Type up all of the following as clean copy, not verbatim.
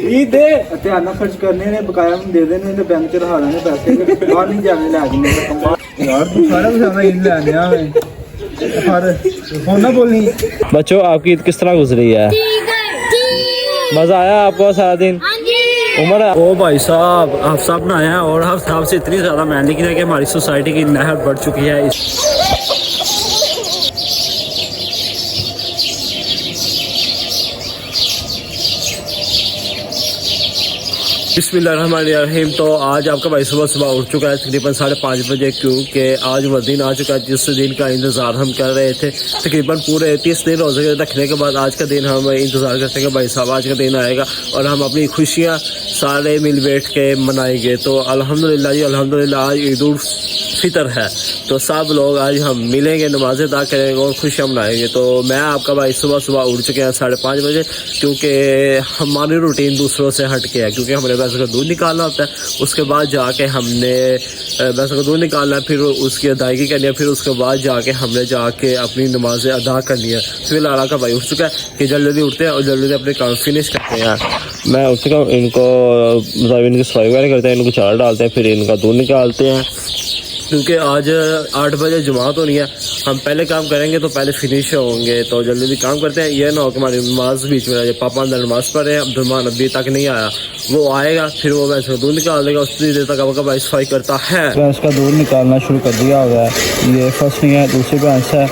ईद दे ध्यान ना खर्च करने ने बकाया हम दे देने ते बैंक च रखा लेने पैसे बाहर नहीं जाने लगे यार तू सारा कुछ हमें ईद लेने आवे पर फोन ना बोलनी। बच्चों आपकी ईद किस तरह गुजरी है? मजा आया आपको सारा दिन? उमर ओ भाई साहब आप सब नहाए हैं और हम साहब से इतनी ज़्यादा मैंने की है कि हमारी सोसाइटी की नहर बढ़ चुकी है। बिस्मिल्लाहिर्रहमानिर्रहीम। तो आज आपका भाई सुबह सुबह उठ चुका है तकरीबन 5:30 बजे, क्योंकि आज वह दिन आ चुका है जिस दिन का इंतज़ार हम कर रहे थे। तकरीबन पूरे 30 दिन रोज़े रखने के बाद आज का दिन हम इंतज़ार करते हैं कि भाई साहब आज का दिन आएगा और हम अपनी खुशियाँ सारे मिल बैठ के मनाएंगे। तो अल्हम्दुलिल्लाह जी अल्हम्दुलिल्लाह आज ईद उल फितर है, तो सब लोग आज हम मिलेंगे, नमाज़ें अदा करेंगे और खुशियाँ मनाएंगे। तो मैं आपका भाई सुबह सुबह उठ चुके हैं 5:30 बजे, क्योंकि हमारी रूटीन दूसरों से हट के है, क्योंकि हमारे भैंस का दूध निकालना होता है। उसके बाद जाके हमने भैंस का दूध निकालना है, फिर उसकी अदायगी करनी है, फिर उसके बाद जाके हमने जाके अपनी नमाज़ें अदा करनी है। फिलहाल का भाई उठ चुका है कि जल्दी उठते हैं और जल्दी अपने काम फिनिश करते हैं। मैं उठ चुका हूँ, इनको मतलब इनकी सफाई वगैरह करते हैं, इनको चारा डालते हैं, फिर इनका दूध निकालते हैं, क्योंकि आज 8 बजे जुमात होनी है। हम पहले काम करेंगे तो पहले फिनिश होंगे, तो जल्दी काम करते हैं। ये ना हो कि हमारी नमाज बीच में रह जाए। पापा अंदर नमाज पढ़ रहे हैं, अब्दुलमान अभी तक नहीं आया, वो आएगा फिर वो भैंस का दूध निकाल देगा, उतनी देर तक आपका भाई सफाई करता है। भैंस का दूध निकालना शुरू कर दिया हुआ है। ये फर्स्ट नहीं है, दूसरी भैंस है।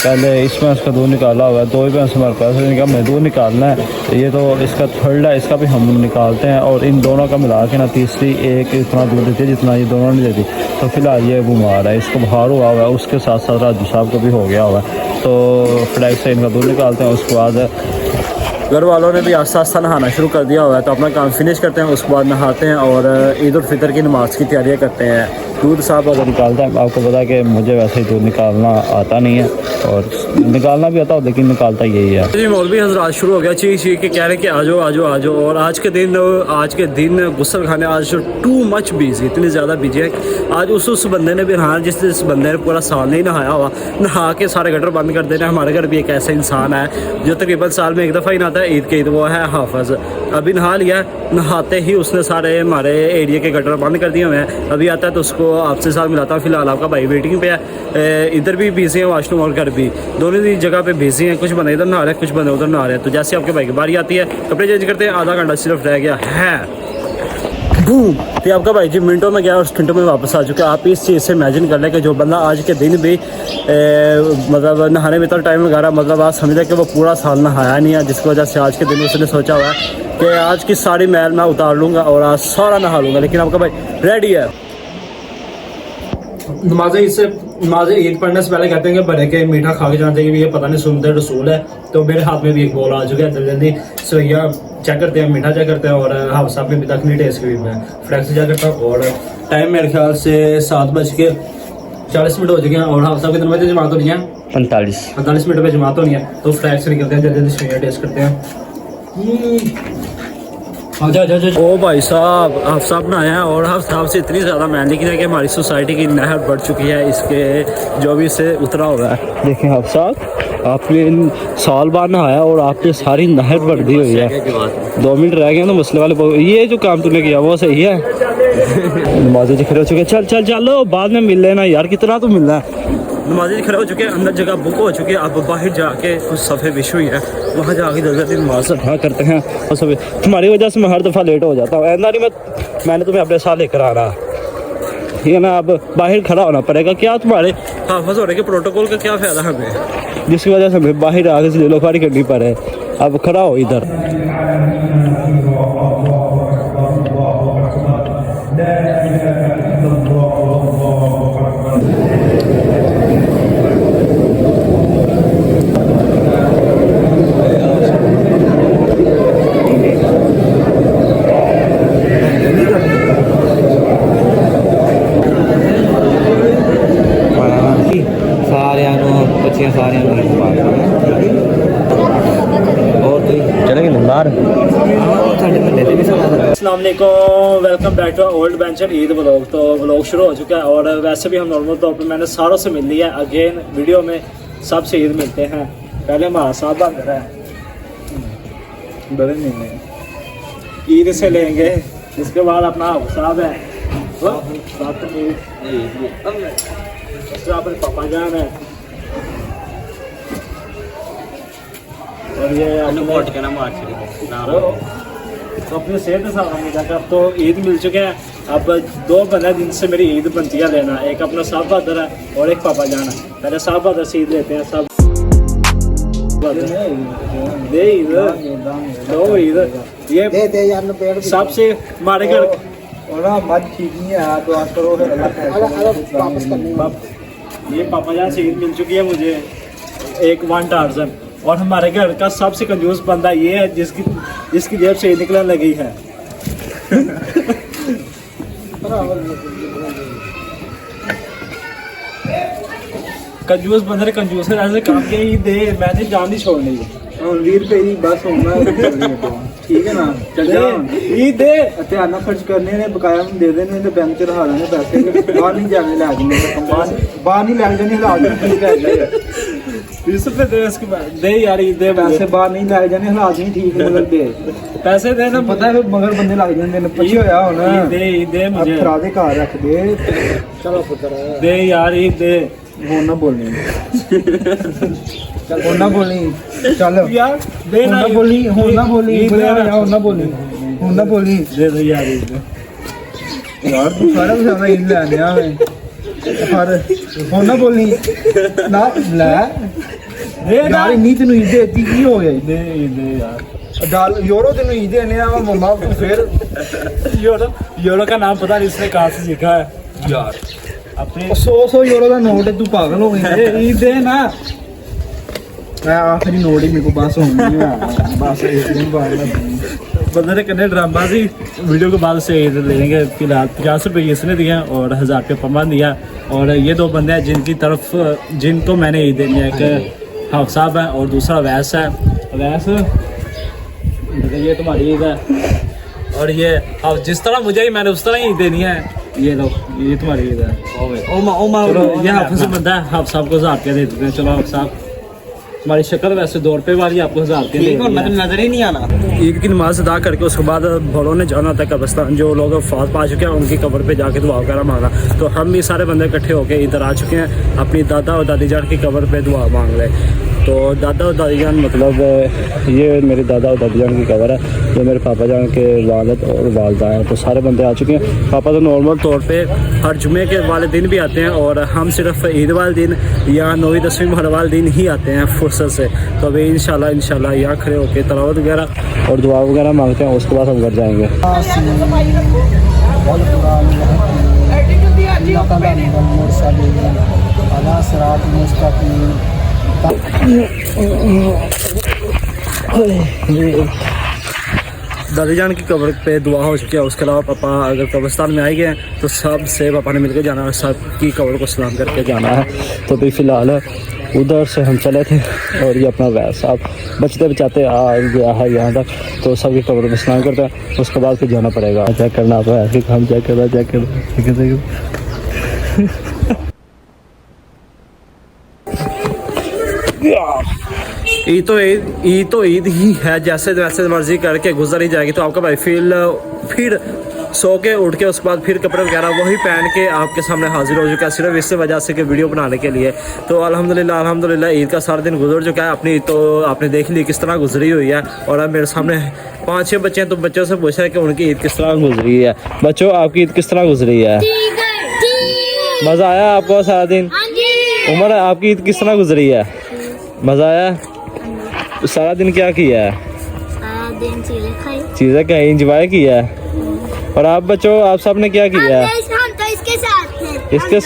पहले इस भैंस का दूध निकाला हुआ है, 2 ही भैंस हमारे पास है, इनका हमें दूध निकालना है। ये तो इसका थर्ड है, इसका भी हम निकालते हैं और इन दोनों का मिला के ना तीसरी एक इतना दूध देती है जितना ये दोनों नहीं देती। तो फिलहाल ये बीमार है, इसको बुखार हुआ हुआ है, उसके साथ साथ राजू साहब को भी हो गया हुआ है। तो फ्लैग से इनका दूध निकालते हैं। उसके बाद घर वालों ने भी आस्ता आस्ता नहाना शुरू कर दिया हुआ है, तो अपना काम फिनिश करते हैं। उसके बाद नहाते हैं और ईद उल फितर की नमाज़ की तैयारियां करते हैं। दूध साहब अगर निकालता है, आपको पता है कि मुझे वैसे ही दूध निकालना आता नहीं है और निकालना भी आता हो, लेकिन निकालता यही है जी। मौलवी हज़रात शुरू हो गया चीख चीख के कह रहे कि आजो आजो आजो। और आज के दिन गुस्ल खाने आज टू मच बिजी, इतनी ज़्यादा बिजी है। आज उस बंदे ने भी नहाया जिस बंदे ने पूरा साल नहीं नहाया हुआ, नहा के सारे गटर बंद कर देना। हमारे घर भी एक ऐसा इंसान है जो तकरीबन साल में एक दफ़ा ही नहाता है, ईद के ईद, वो है हाफिज़। अभी नहा लिया, नहाते ही उसने सारे हमारे एरिया के गटर बंद कर दिए हुए हैं। अभी आता है तो उसको आपसे साथ मिलाता हूँ। फिलहाल आपका भाई वेटिंग पे है, इधर भी बिजी है, वाशरूम और घर भी, दोनों ही जगह पे बिजी हैं। कुछ बंदे इधर नहा रहे हैं, कुछ बंदे उधर नहा रहे हैं। तो जैसे आपके भाई की बारी आती है कपड़े चेंज करते हैं, आधा घंटा सिर्फ रह गया है। बूम, तो आपका भाई जी मिनटों में गया और मिनटों में वापस आ चुका है। आप इस चीज़ से इमेजिन कर लें कि जो बंदा आज के दिन भी मतलब नहाने में इतना टाइम लगा रहा, मतलब आप समझ लें कि वो पूरा साल नहाया नहीं है, जिसकी वजह से आज के दिन उसने सोचा हुआ है कि आज की सारी मैल मैं उतार लूँगा और आज सारा नहा लूँगा। लेकिन आपका भाई रेडी है। नमाज़ें ईद पढ़ने से पहले कहते हैं कि बड़े के मीठा खा के जाना चाहिए, ये पता नहीं सुनते रसूल है। तो मेरे हाथ में भी एक बोल आ चुका है, जल्दी सवैया चेक करते हैं, मीठा चेक करते हैं और हाफ साहब में अभी तक नहीं टेस्ट की मैं फ्लैक्स चेक करता हूँ। और टाइम मेरे ख्याल से 7:40 हो चुके हैं और हाफ साहब कितने बजे जमात होनी है? 45 मिनट में जमात होनी है। तो फ्लैक्स निकलते हैं, जल्दी सवैया टेस्ट करते हैं। ओ भाई साहब आप सब नहाए हैं और हम साहब से इतनी ज़्यादा मैंने की है कि हमारी सोसाइटी की नहर बढ़ चुकी है, इसके जो भी से उतरा हो रहा है। देखें आप साहब, आपने साल बाद नहाया और आपने सारी नहर बढ़ दी हुई है। 2 मिनट रह गए तो मसले वाले, ये जो काम तूने किया वो सही है। नमाज़ें खड़े हो चुके, चलो बाद में मिल लेना यार, कितना तो मिलना है। नमाज़ें खड़े हो चुके हैं, अंदर जगह बुक हो चुकी है। अब बाहर जाके कुछ सफ़े विश हुई है, वहाँ जाके जल्दी नमाज़ अदा करते हैं। और सब तुम्हारी वजह से मैं हर दफ़ा लेट हो जाता हूँ। ऐसा नहीं मैंने तुम्हें अपने साथ लेकर आना, ठीक है ना। अब बाहर खड़ा होना पड़ेगा। क्या तुम्हारे हाफिज़ होने के प्रोटोकॉल का क्या फ़ायदा हमें, जिसकी वजह से हमें बाहर आगे से लोखारी करनी पड़े। अब खड़ा हो इधर। अस्सलाम वालेकुम, welcome back to old venture Eid vlog. तो व्लॉग शुरू हो चुका है और वैसे भी हम नॉर्मल तौर पर मैंने सारों से मिल लिया है। अगेन वीडियो में सबसे ईद मिलते हैं। पहले हमारा साहब बन रहा है बड़े महीने ईद से लेंगे, इसके बाद अपना साहब है अपने पापा जान है, और ये अपने सेहत साहब तो ईद मिल चुके हैं। अब 2 बंदे जिनसे मेरी ईद बनती है लेना, एक अपना साहब बहादुर है और एक पापा जान है। पहले साहब बहादुर से ईद लेते हैं। सब दे ईद दो ईद ये दे यार पेड़ सबसे हमारे घर मत ठीक नहीं है तो आप करो वापस करने। ये पापा जान से ईद मिल चुकी है मुझे, एक 1 टार्जन। और हमारे घर का सबसे कंजूस बंदा ये है जिसकी जेब से ईद निकलने लगी है। कंजूस बंदे ने कंजूस है ऐसे काम किया, ईद दे मैंने जान नहीं छोड़नी। 20 रुपए ही बस होना ठीक है ना, चल जा ईद दे ध्यान ना खर्च करने ने, बकाया में दे देने ते बैंक च रहा देने पैसे, बाहर नहीं जाने लाजमी, बाहर नहीं लग जाने लाजमी। ठीक है 20 रुपए दे, इसके बाद दे यार ईद दे पैसे बाहर नहीं लग जाने हालात नहीं ठीक, मगर दे पैसे दे ना, पता है मगर बंदे लग जाते हैं पीछे होया होना। ईद दे मुझे, फरा दे घर रख दे। चलो पुत्र दे यार ईद दे, वो ना बोलनी चल, वो ना बोलनी चल यार दे ना बोली, हो ना बोली, हो ना बोली, हो ना बोली, दे दे यार ईद दे यार तू सारा कुछ हमें इन लेने आ में पर हो ना बोली ना ले दे ना यार इन्नी तेन ईद देती की हो गई दे ईद दे यार। डाल यूरो तेन ईद देने आ मम्मा को फिर यूरो का नाम पता नहीं इसने कहाँ से सीखा है यार। अपने 100 यूरो का नोट है, तू पागल हो गई। ईद दे ना, मैं आखिरी नोट ही मेरे को बस होनी है, बस एक दिन बाद बंदे ने करने ड्रामाबाजी। वीडियो के बाद से ईद लेंगे। फिलहाल 50 रुपये इसने दिया और 1000 रुपये पम्मा दिया। और ये 2 बंदे हैं जिनको मैंने ईद देनी है, एक हाफ साहब है और दूसरा वैस है। वैस ये तुम्हारी ईद है, और ये अब जिस तरह मुझे ही मैंने उस तरह ही ईद देनी है। ये लो ये तुम्हारी ईद है। चलो ये हाफ से बंदा है, हाफ साहब को 1000 रुपया दे देते हैं। चलो हाफ साहब हमारी शक्ल वैसे 2 रुपये वाली, आपको 1000 रुपये नजर ही नहीं आना। ईद की नमाज अदा करके उसके बाद बड़ों ने जाना था कब्रिस्तान, जो लोग वफात पा चुके हैं उनकी कब्र पे जाके दुआ वगैरह मांगना। तो हम भी सारे बंदे इकट्ठे होकर इधर आ चुके हैं, अपनी दादा और दादी जान की कब्र पे दुआ मांग रहे। तो दादा और दादी जान मतलब ये मेरी दादा और दादी जान की कब्र है, जो मेरे पापा जान के वालिद और वालदा हैं। तो सारे बंदे आ चुके हैं। पापा तो नॉर्मल तौर पे हर जुमे के वाले दिन भी आते हैं, और हम सिर्फ ईद वाले दिन या 9वीं 10वीं मुहर्रम वाले दिन ही आते हैं फुर्सत से। तो अभी इंशाल्लाह यहाँ खड़े होकर तलावत वगैरह और दुआ वगैरह मांगते हैं, उसके बाद हम घर जाएंगे। दादी जान की कब्र पे दुआ हो चुकी है। उसके अलावा पापा अगर कब्रिस्तान में आए गए हैं तो सब से पापा ने मिलकर जाना है, सब की कब्र को सलाम करके जाना है। तो अभी फ़िलहाल उधर से हम चले थे, और ये अपना वैस आप बचते बचाते आ गया है यहाँ तक। तो सबकी कब्र में स्नान करते हैं, उसके बाद फिर जाना पड़ेगा। चेक करना तो ऐसे हम चेक करना ईद तो ईद ही है, जैसे वैसे मर्जी करके गुजर ही जाएगी। तो आपका भाई फिर सो के उठ के उसके बाद फिर कपड़े वगैरह वही पहन के आपके सामने हाजिर हो चुका है, सिर्फ इस वजह से कि वीडियो बनाने के लिए। तो अल्हम्दुलिल्लाह ईद का सारा दिन गुजर चुका है। अपनी तो आपने देख ली किस तरह गुजरी हुई है। और अब मेरे सामने 5-6 बच्चे हैं, तो बच्चों से पूछ रहे हैं कि उनकी ईद किस तरह गुजरी है। बच्चों आपकी ईद किस तरह गुजरी है? मज़ा आया आपको सारा दिन? उमर आपकी ईद किस तरह गुजरी है? मज़ा आया? सारा दिन क्या किया है? चीज़ें खाई, इंजॉय किया है। और आप बच्चों आप सब ने क्या किया है? हम तो इसके साथ थे। इसके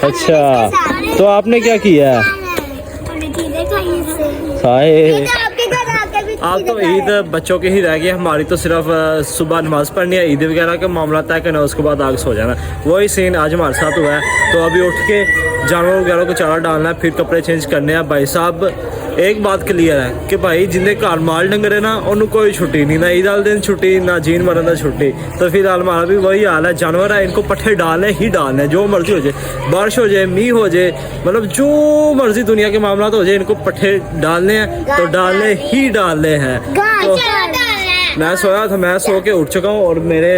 अच्छा, तो आपने क्या किया है? आप तो ईद बच्चों के ही रह गए, हमारी तो सिर्फ सुबह नमाज पढ़नी है, ईद वगैरह का मामला तय करना, उसके बाद आगे सो जाना। वही सीन आज हमारे साथ हुआ है। तो अभी उठ के जानवर वगैरह को चारा डालना है, फिर कपड़े चेंज करने हैं। भाई साहब एक बात क्लियर है कि भाई जिन्हें घर माल डंगर है ना, उन्होंने कोई छुट्टी नहीं, ना ईद वाले दिन छुट्टी, ना जीन मरन का छुट्टी। तो फिलहाल हमारा भी वही हाल है, जानवर है इनको पट्ठे डालने ही डालने, जो मर्जी हो जाए, बारिश हो जाए, मीह हो जाए, मतलब जो मर्जी दुनिया के मामला हो जाए, इनको पट्ठे डालने हैं तो डालने ही डालने हैं। मैं सोया था, मैं सो के उठ चुका हूँ और मेरे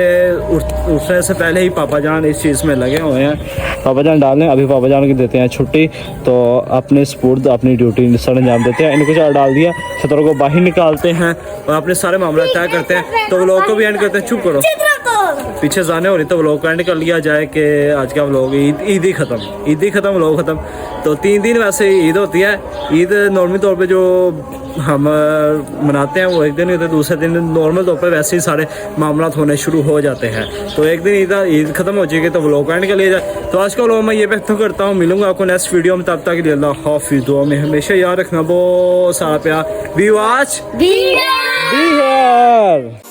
उठने से पहले ही पापा जान इस चीज़ में लगे हुए हैं। पापा जान डालें, अभी पापा जान को देते हैं छुट्टी, तो अपने स्पूर्द अपनी ड्यूटी सर अंजाम देते हैं। इनको चार डाल दिया, शतरों को बाहर निकालते हैं और अपने सारे मामला तय करते हैं। तो व्लॉग को भी एंड करते हैं। चुप करो, पीछे जाने हो रही, तो व्लॉग को एंड कर लिया जाए कि आज का व्लॉग ईद ही ख़त्म व्लॉग ख़त्म। तो 3 दिन वैसे ईद होती है। ईद नॉर्मल तौर पे जो हम मनाते हैं वो एक दिन होते हैं, दूसरे दिन नॉर्मल तौर पे वैसे ही सारे मामला होने शुरू हो जाते हैं। तो एक दिन ईद ख़त्म हो जाएगी तो व्लॉग एंड कर लिया जाए। तो आज का व्लॉग मैं ये व्यक्त करता हूँ, मिलूंगा आपको नेक्स्ट वीडियो में, तब तक के लिए अल्लाह हाफिज़। दुआ में हमेशा याद रखना, बहुत सारा प्यार। Be watch be here.